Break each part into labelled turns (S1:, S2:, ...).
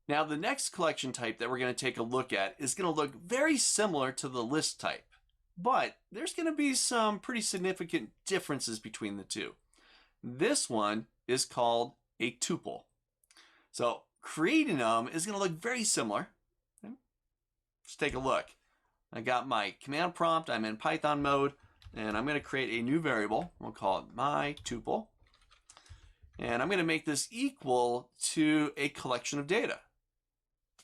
S1: Now the next collection type that we're going to take a look at is going to look very similar to the list type, but there's going to be some pretty significant differences between the two. This one is called a tuple. So creating them is going to look very similar. Okay. Let's take a look. I got my command prompt, I'm in Python mode, and I'm going to create a new variable. We'll call it my tuple. And I'm going to make this equal to a collection of data.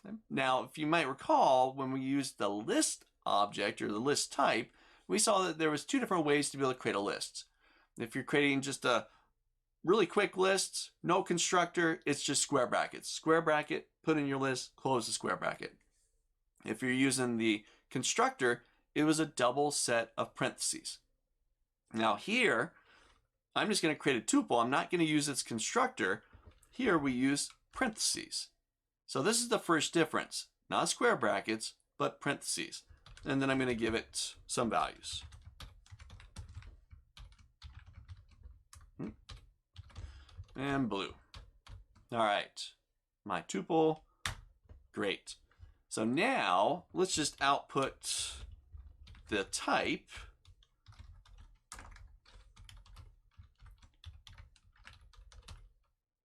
S1: Okay. Now, if you might recall, when we used the list object or the list type, we saw that there was two different ways to be able to create a list. If you're creating just a really quick list, no constructor, it's just square brackets. Square bracket, put in your list, close the square bracket. If you're using the constructor, it was a double set of parentheses. Now here, I'm just going to create a tuple. I'm not going to use its constructor. Here we use parentheses. So this is the first difference. Not square brackets, but parentheses. And then I'm going to give it some values. And blue. All right, my tuple, great. So now let's just output the type.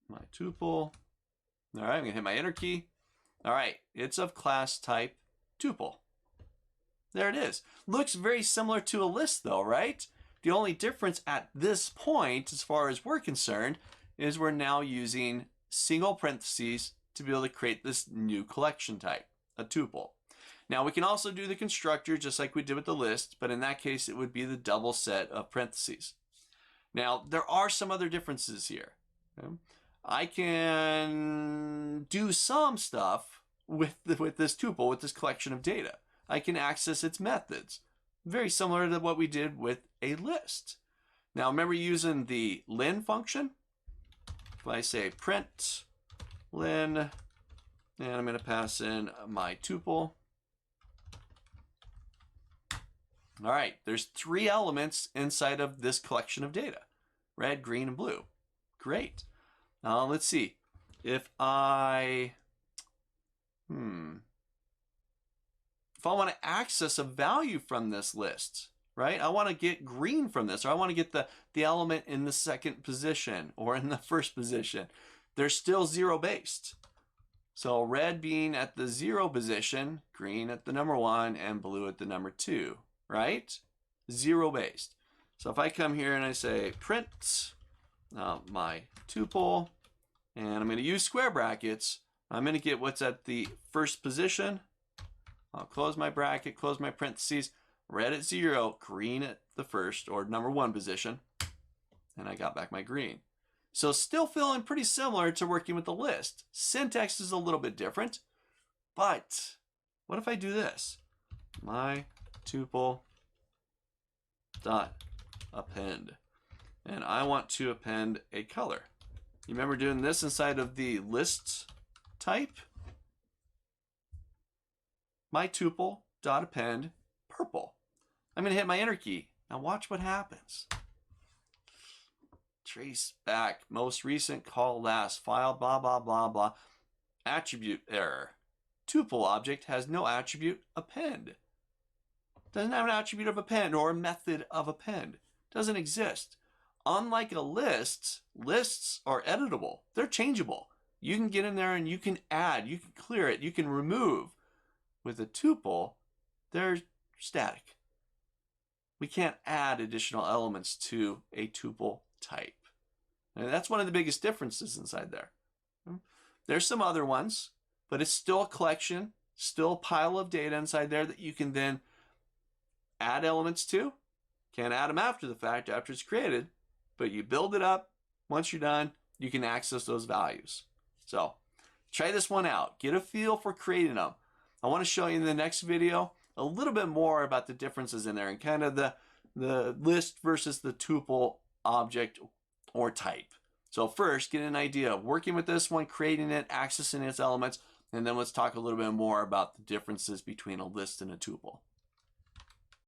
S1: My tuple. All right, I'm gonna hit my enter key. All right, it's of class type tuple. There it is. Looks very similar to a list though, right? The only difference at this point, as far as we're concerned, is we're now using single parentheses to be able to create this new collection type, a tuple. Now we can also do the constructor just like we did with the list, but in that case it would be the double set of parentheses. Now there are some other differences here. Okay? I can do some stuff with this tuple, with this collection of data. I can access its methods, very similar to what we did with a list. Now remember using the len function? If I say print len, and I'm going to pass in my tuple. All right, there's 3 elements inside of this collection of data: red, green, and blue. Great. Now let's see. If I want to access a value from this list, right? I want to get green from this, or I want to get the element in the second position or in the first position. They're still 0 based. So red being at the 0 position, green at the number 1, and blue at the number 2, right? 0 based. So if I come here and I say print my tuple, and I'm going to use square brackets, I'm going to get what's at the first position. I'll close my bracket, close my parentheses, red at 0, green at the first or number 1 position, and I got back my green. So still feeling pretty similar to working with the list. Syntax is a little bit different, but what if I do this? My tuple dot append, and I want to append a color. You remember doing this inside of the list type? My tuple dot append purple. I'm going to hit my enter key. Now watch what happens. Trace back, most recent, call last, file, blah, blah, blah, blah. Attribute error. Tuple object has no attribute append. Doesn't have an attribute of append or a method of append. Doesn't exist. Unlike a list, lists are editable. They're changeable. You can get in there and you can add, you can clear it, you can remove. With a tuple, they're static. We can't add additional elements to a tuple type. And that's one of the biggest differences inside there. There's some other ones, but it's still a collection, still a pile of data inside there that you can then add elements to. Can't add them after the fact, after it's created, but you build it up. Once you're done, you can access those values. So try this one out. Get a feel for creating them. I want to show you in the next video a little bit more about the differences in there and kind of the list versus the tuple object or type. So first, get an idea of working with this one, creating it, accessing its elements, and then let's talk a little bit more about the differences between a list and a tuple.